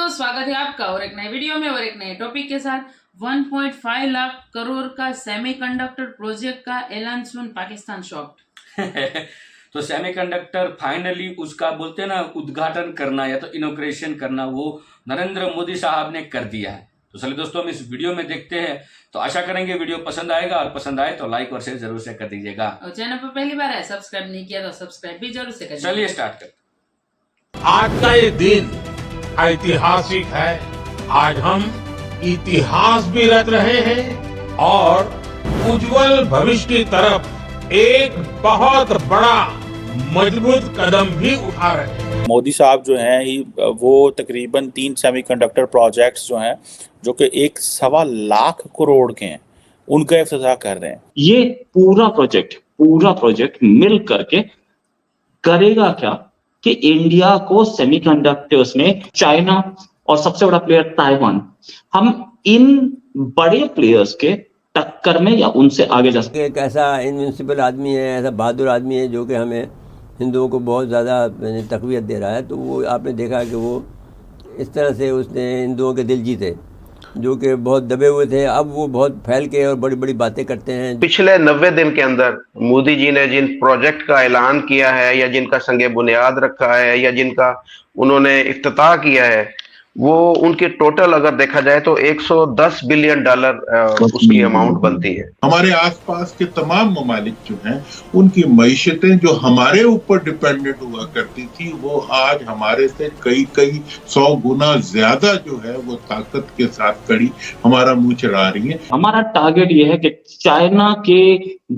दोस्तों, स्वागत है आपका और एक नए वीडियो में और एक नए टॉपिक के साथ। 1.5 लाख करोड़ का सेमीकंडक्टर प्रोजेक्ट का ऐलान सुन पाकिस्तान शॉक्ड। तो सेमीकंडक्टर फाइनली उसका बोलते हैं ना उद्घाटन करना या तो इनॉग्रेशन करना वो नरेंद्र मोदी साहब ने कर दिया है। तो चलिए दोस्तों हम इस वीडियो में देखते हैं। तो आशा करेंगे वीडियो पसंद आएगा और पसंद आए तो लाइक और शेयर जरूर से कर दीजिएगा। और चैनल पर पहली बार है सब्सक्राइब नहीं किया तो सब्सक्राइब भी जरूर से करिए। चलिए स्टार्ट करते हैं। आज का ये दिन ऐतिहासिक है। आज हम इतिहास भी रच रहे हैं और उज्जवल भविष्य की तरफ एक बहुत बड़ा मजबूत कदम भी उठा रहे हैं। मोदी साहब जो हैं वो तकरीबन 3 सेमीकंडक्टर प्रोजेक्ट्स जो हैं जो कि 1.25 लाख करोड़ के हैं उनका इफ्तिताह कर रहे हैं। ये पूरा प्रोजेक्ट मिल करके करेगा क्या कि इंडिया को सेमीकंडक्टर्स में चाइना और सबसे बड़ा प्लेयर ताइवान, हम इन बड़े प्लेयर्स के टक्कर में या उनसे आगे जा सकते। एक ऐसा इनविंसिबल आदमी है, ऐसा बहादुर आदमी है जो कि हमें हिंदुओं को बहुत ज़्यादा तक़वियत दे रहा है। तो वो आपने देखा कि वो इस तरह से उसने हिंदुओं के दिल जीते जो कि बहुत दबे हुए थे। अब वो बहुत फैल के और बड़ी बड़ी बातें करते हैं। पिछले 90 दिन के अंदर मोदी जी ने जिन प्रोजेक्ट का ऐलान किया है या जिनका संगे बुनियाद रखा है या जिनका उन्होंने इफ्तिताह किया है, वो उनकी टोटल अगर देखा जाए तो 110 बिलियन डॉलर उसकी अमाउंट बनती है। हमारे आसपास के तमाम ममालिक जो हैं उनकी मईशतें जो हमारे ऊपर डिपेंडेंट हुआ करती थी वो आज हमारे से कई 100 गुना ज्यादा जो है वो ताकत के साथ कड़ी हमारा मुंह चढ़ा रही है। हमारा टारगेट ये है कि चाइना के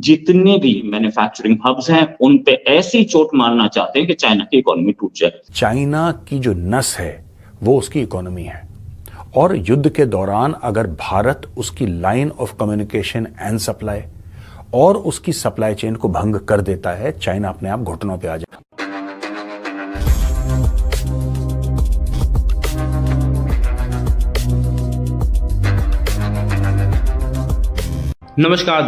जितने भी मैन्युफैक्चरिंग हब्स हैं उन पे ऐसी चोट मारना चाहते हैं कि चाइना की इकोनॉमी टूट जाए। चाइना की जो नस है वो उसकी इकोनॉमी है और युद्ध के दौरान अगर भारत उसकी line of communication and supply और उसकी सप्लाई चेन को भंग कर देता है, चाइना अपने आप घुटनों पे आ जाए। नमस्कार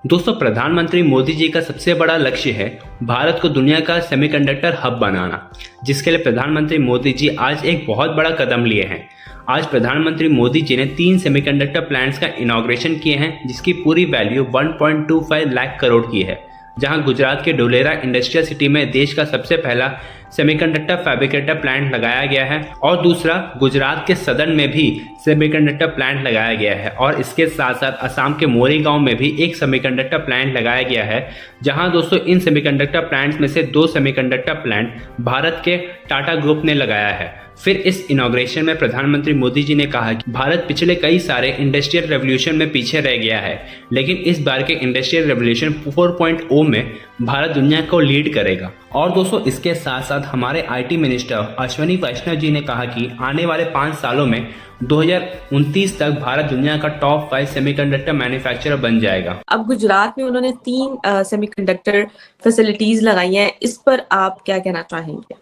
दोस्तों, प्रधानमंत्री मोदी जी का सबसे बड़ा लक्ष्य है भारत को दुनिया का सेमीकंडक्टर हब बनाना, जिसके लिए प्रधानमंत्री मोदी जी आज एक बहुत बड़ा कदम लिए हैं। आज प्रधानमंत्री मोदी जी ने 3 सेमीकंडक्टर प्लांट्स का इनॉग्रेशन किए हैं जिसकी पूरी वैल्यू 1.25 लाख करोड़ की है। जहां गुजरात के डोलेरा इंडस्ट्रियल सिटी में देश का सबसे पहला सेमीकंडक्टर फैब्रिकेटर प्लांट लगाया गया है और दूसरा गुजरात के सदन में भी सेमीकंडक्टर प्लांट लगाया गया है और इसके साथ साथ असम के मोरीगांव में भी एक सेमीकंडक्टर प्लांट लगाया गया है। जहां दोस्तों इन सेमीकंडक्टर प्लांट्स में से 2 सेमीकंडक्टर प्लांट भारत के टाटा ग्रुप ने लगाया है। फिर इस इनॉग्रेशन में प्रधानमंत्री मोदी जी ने कहा कि भारत पिछले कई सारे इंडस्ट्रियल रेवोल्यूशन में पीछे रह गया है, लेकिन इस बार के इंडस्ट्रियल रेवोल्यूशन 4.0 में भारत दुनिया को लीड करेगा। और दोस्तों इसके साथ साथ हमारे आईटी मिनिस्टर अश्विनी वैष्णव जी ने कहा कि आने वाले 5 सालों में 2029 तक भारत दुनिया का टॉप 5 सेमीकंडक्टर मैन्युफैक्चरर बन जाएगा। अब गुजरात में उन्होंने 3 सेमीकंडक्टर फैसिलिटीज लगाई हैं, इस पर आप क्या कहना चाहेंगे?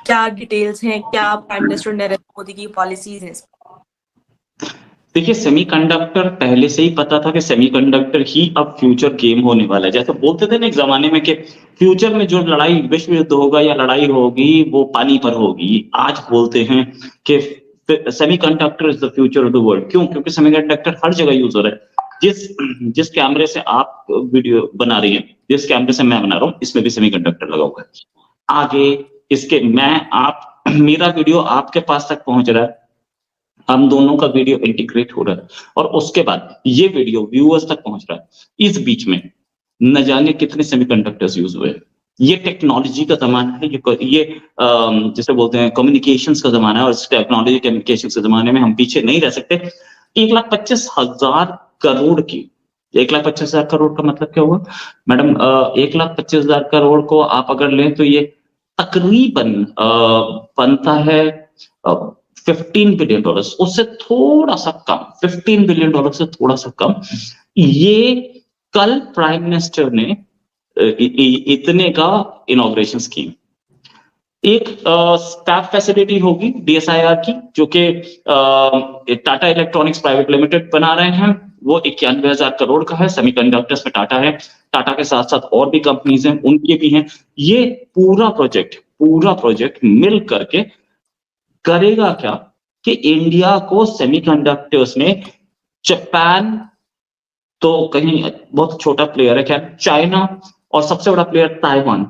क्या डिटेल्स हैं, क्या प्राइम मिनिस्टर नरेंद्र मोदी की पॉलिसीज हैं? देखिए, सेमीकंडक्टर पहले से ही पता था कि सेमीकंडक्टर ही अब फ्यूचर गेम होने वाला है। जैसे बोलते थे ना एक जमाने में कि फ्यूचर में जो लड़ाई विश्व युद्ध होगा या लड़ाई होगी वो पानी पर होगी, आज बोलते हैं कि semiconductor is the future of the world. क्यों? क्योंकि सेमीकंडक्टर हर जगह यूज हो रहा है। जिस कैमरे से आप वीडियो बना रही हैं, जिस कैमरे से मैं बना रहा हूँ, इसमें भी सेमीकंडक्टर लगा हुआ है। आगे इसके मेरा वीडियो आपके पास तक पहुंच रहा है, हम दोनों का वीडियो इंटीग्रेट हो रहा है और उसके बाद ये वीडियो व्यूअर्स तक पहुंच रहा है। इस बीच में न जाने कितने सेमीकंडक्टर्स यूज हुए। ये टेक्नोलॉजी का जमाना है, ये जिसे बोलते हैं कम्युनिकेशंस का जमाना है और इस टेक्नोलॉजी कम्युनिकेशन के जमाने में हम पीछे नहीं रह सकते। 1,25,000 करोड़ की 1,25,000 करोड़ का मतलब क्या हुआ मैडम? 1,25,000 करोड़ को आप अगर लें तो ये तकरीबन बनता है $15 बिलियन, उससे थोड़ा सा कम, $15 बिलियन से थोड़ा सा कम। ये कल प्राइम मिनिस्टर ने इतने का इनॉग्रेशन स्कीम। एक स्टैफ फैसिलिटी होगी DSIR की जो कि टाटा इलेक्ट्रॉनिक्स प्राइवेट लिमिटेड बना रहे हैं, वो 91,000 करोड़ का है। सेमीकंडक्टर्स में टाटा है, टाटा के साथ साथ और भी कंपनीज हैं, उनके भी हैं। ये पूरा प्रोजेक्ट मिल करके करेगा क्या कि इंडिया को सेमीकंडक्टर्स में जापान तो कहीं बहुत छोटा प्लेयर है, खैर चाइना और सबसे बड़ा प्लेयर ताइवान,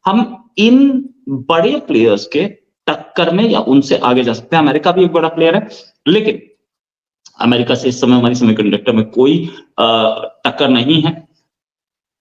हम इन बड़े प्लेयर्स के टक्कर में या उनसे आगे जा सकते हैं। अमेरिका भी एक बड़ा प्लेयर है, लेकिन अमेरिका से इस समय हमारी सेमीकंडक्टर में कोई टक्कर नहीं है।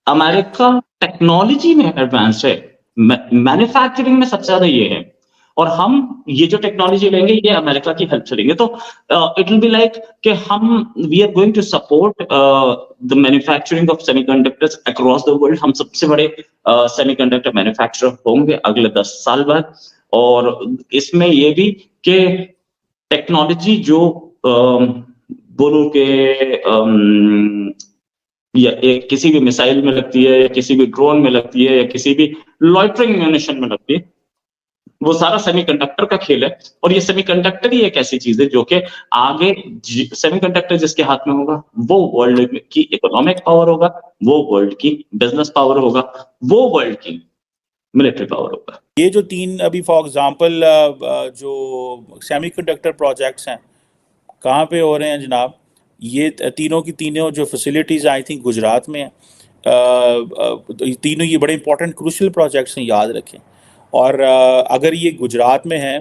अमेरिका टेक्नोलॉजी में एडवांस है, मैन्युफैक्चरिंग में सबसे ज्यादा ये है, और हम ये जो टेक्नोलॉजी लेंगे ये अमेरिका की हेल्प से लेंगे। तो इट विल बी लाइक कि हम we are going to support the manufacturing of semiconductors across the world. हम सबसे बड़े सेमीकंडक्टर मैन्युफैक्चरर होंगे अगले 10 साल बाद। और इसमें ये भी कि टेक्नोलॉजी जो बोलो के या किसी भी मिसाइल में लगती है, या किसी भी ड्रोन में लगती है, या किसी भी लॉइटरिंग म्यूनिशन में लगती है, वो सारा सेमीकंडक्टर का खेल है। और ये सेमीकंडक्टर ही एक ऐसी चीज है जो कि आगे सेमीकंडक्टर जिसके हाथ में होगा वो वर्ल्ड की इकोनॉमिक पावर होगा, वो वर्ल्ड की बिजनेस पावर होगा, वो वर्ल्ड की मिलिट्री पावर होगा। ये जो 3 अभी फॉर एग्जांपल जो सेमीकंडक्टर प्रोजेक्ट्स हैं कहाँ पे हो रहे हैं जनाब? ये तीनों की तीनों जो फैसिलिटीज़ आई थिंक गुजरात में हैं। तीनों ये बड़े इंपॉर्टेंट क्रूशियल प्रोजेक्ट्स हैं, याद रखें। और अगर ये गुजरात में हैं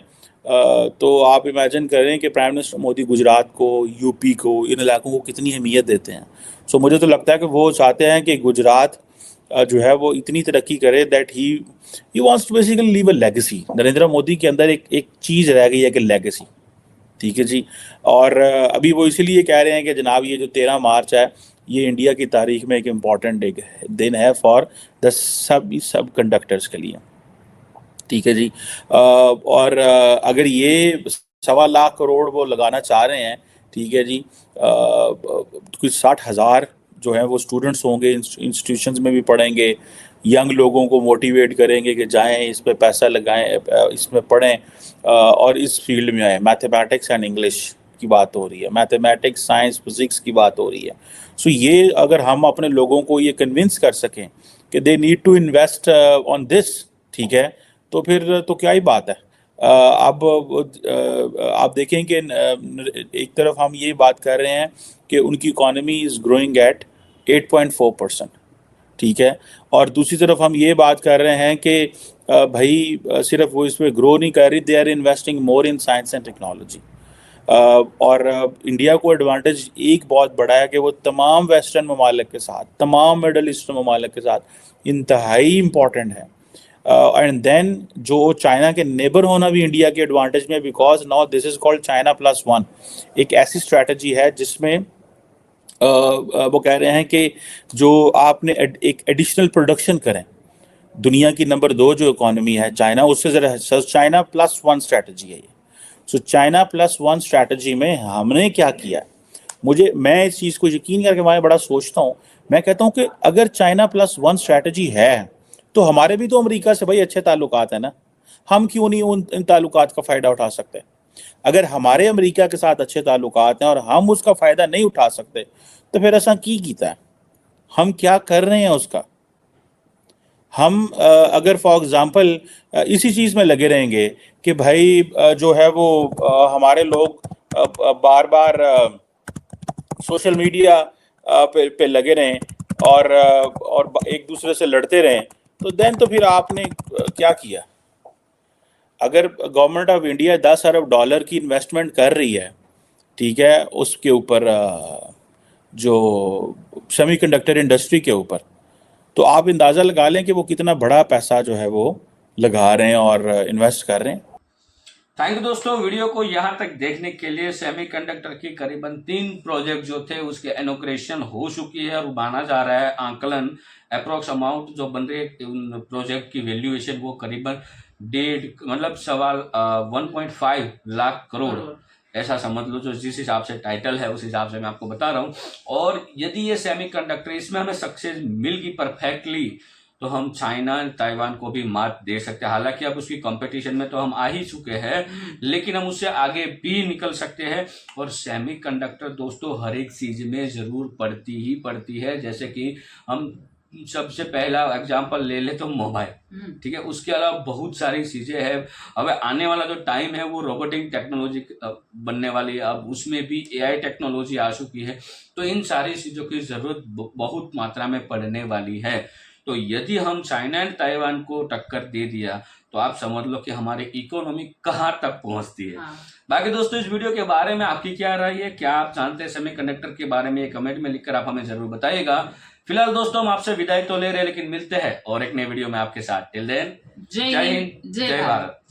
तो आप इमेजिन करें कि प्राइम मिनिस्टर मोदी गुजरात को, यूपी को, इन इलाकों को कितनी अहमियत देते हैं। सो मुझे तो लगता है कि वो चाहते हैं कि गुजरात जो है वो इतनी तरक्की करे that he wants to basically leave a legacy. Narendra Modi के अंदर एक चीज़ रह गई है कि लेगेसी, ठीक है जी। और अभी वो इसीलिए कह रहे हैं कि जनाब ये जो 13 मार्च है ये इंडिया की तारीख में एक इम्पॉर्टेंट एक दिन है फॉर द सब कंडक्टर्स के लिए, ठीक है जी। और अगर ये 1.25 लाख करोड़ वो लगाना चाह रहे हैं, ठीक है जी, कुछ 60,000 जो है वो स्टूडेंट्स होंगे, इंस्टीट्यूशंस में भी पढ़ेंगे, यंग लोगों को मोटिवेट करेंगे कि जाएं इस पे पैसा लगाएं, इसमें पढ़ें और इस फील्ड में आएँ। मैथमेटिक्स एंड इंग्लिश की बात हो रही है, मैथमेटिक्स, साइंस, फिजिक्स की बात हो रही है। सो ये अगर हम अपने लोगों को ये कन्विंस कर सकें कि they need to invest on this, ठीक है, तो फिर तो क्या ही बात है। अब आप देखें कि एक तरफ हम ये बात कर रहे हैं कि उनकी इकॉनमी इज़ ग्रोइंग एट 8.4%, ठीक है, और दूसरी तरफ हम ये बात कर रहे हैं कि भाई सिर्फ वो इसमें ग्रो नहीं कर रही, they are investing more in science and technology. और इंडिया को एडवांटेज एक बहुत बड़ा है कि वो तमाम वेस्टर्न ममालिक के साथ, तमाम मिडल ईस्टर्न ममालिक के साथ इंतहाई इम्पॉर्टेंट है। एंड देन जो चाइना के नेबर होना भी इंडिया के एडवांटेज में, because now this is called China +1। एक ऐसी स्ट्रैटेजी है जिसमें वो कह रहे हैं कि जो आपने एक एडिशनल प्रोडक्शन करें, दुनिया की नंबर 2 जो इकोनॉमी है चाइना, उससे ज़रा चाइना +1 स्ट्रैटेजी है ये। सो चाइना +1 स्ट्रैटेजी में हमने क्या किया, मैं इस चीज़ को यकीन करके मैं बड़ा सोचता हूँ। मैं कहता हूँ कि अगर चाइना +1 स्ट्रैटेजी है तो हमारे भी तो अमेरिका से भाई अच्छे ताल्लुकात हैं ना, हम क्यों नहीं उन ताल्लुकात का फ़ायदा उठा सकते? अगर हमारे अमेरिका के साथ अच्छे ताल्लुकात हैं और हम उसका फ़ायदा नहीं उठा सकते तो फिर ऐसा की कीता है, हम क्या कर रहे हैं उसका? हम अगर फॉर एग्ज़ाम्पल इसी चीज़ में लगे रहेंगे कि भाई जो है वो हमारे लोग बार बार सोशल मीडिया पे लगे रहें और एक दूसरे से लड़ते रहें, तो देन तो फिर आपने क्या किया? अगर government of India 10 Arab dollar की इन्वेस्टमेंट कर रही है, ठीक है, उसके ऊपर जो सेमीकंडक्टर इंडस्ट्री के ऊपर, तो आप अंदाज़ा लगा लें कि वो कितना बड़ा पैसा जो है वो लगा रहे हैं और इन्वेस्ट कर रहे हैं। थैंक यू दोस्तों, वीडियो को यहाँ तक देखने के लिए। सेमीकंडक्टर की करीबन 3 प्रोजेक्ट जो थे उसके इनॉग्रेशन हो चुकी है और माना जा रहा है आंकलन अप्रोक्स अमाउंट जो बन रही है उन प्रोजेक्ट की वैल्यूएशन वो करीबन 1.5 लाख करोड़ ऐसा समझ लो, जो जिस हिसाब से टाइटल है उस हिसाब से मैं आपको बता रहा हूँ। और यदि ये सेमीकंडक्टर इसमें हमें सक्सेस मिल गई परफेक्टली तो हम चाइना, ताइवान को भी मात दे सकते हैं। हालांकि अब उसकी कंपटीशन में तो हम आ ही चुके हैं, लेकिन हम उससे आगे भी निकल सकते हैं। और सेमीकंडक्टर दोस्तों हर एक चीज में जरूर पड़ती ही पड़ती है। जैसे कि हम सबसे पहला एग्जांपल ले ले तो मोबाइल, ठीक है। उसके अलावा बहुत सारी चीजें हैं। अब आने वाला जो टाइम है वो रोबोटिक टेक्नोलॉजी बनने वाली है, अब उसमें भी एआई टेक्नोलॉजी आ चुकी है। तो इन सारी चीजों की जरूरत बहुत मात्रा में पड़ने वाली है। तो यदि हम चाइना एंड ताइवान को टक्कर दे दिया तो आप समझ लो कि हमारी इकोनॉमी कहाँ तक पहुंचती है। बाकी दोस्तों इस वीडियो के बारे में आपकी क्या राय है, क्या आप जानते हैं सेमीकंडक्टर के बारे में, कमेंट में लिखकर आप हमें जरूर बताइएगा। फिलहाल दोस्तों हम आपसे विदाई तो ले रहे हैं, लेकिन मिलते हैं और एक नए वीडियो में आपके साथ। टिल देन जय हिंद, जय भारत।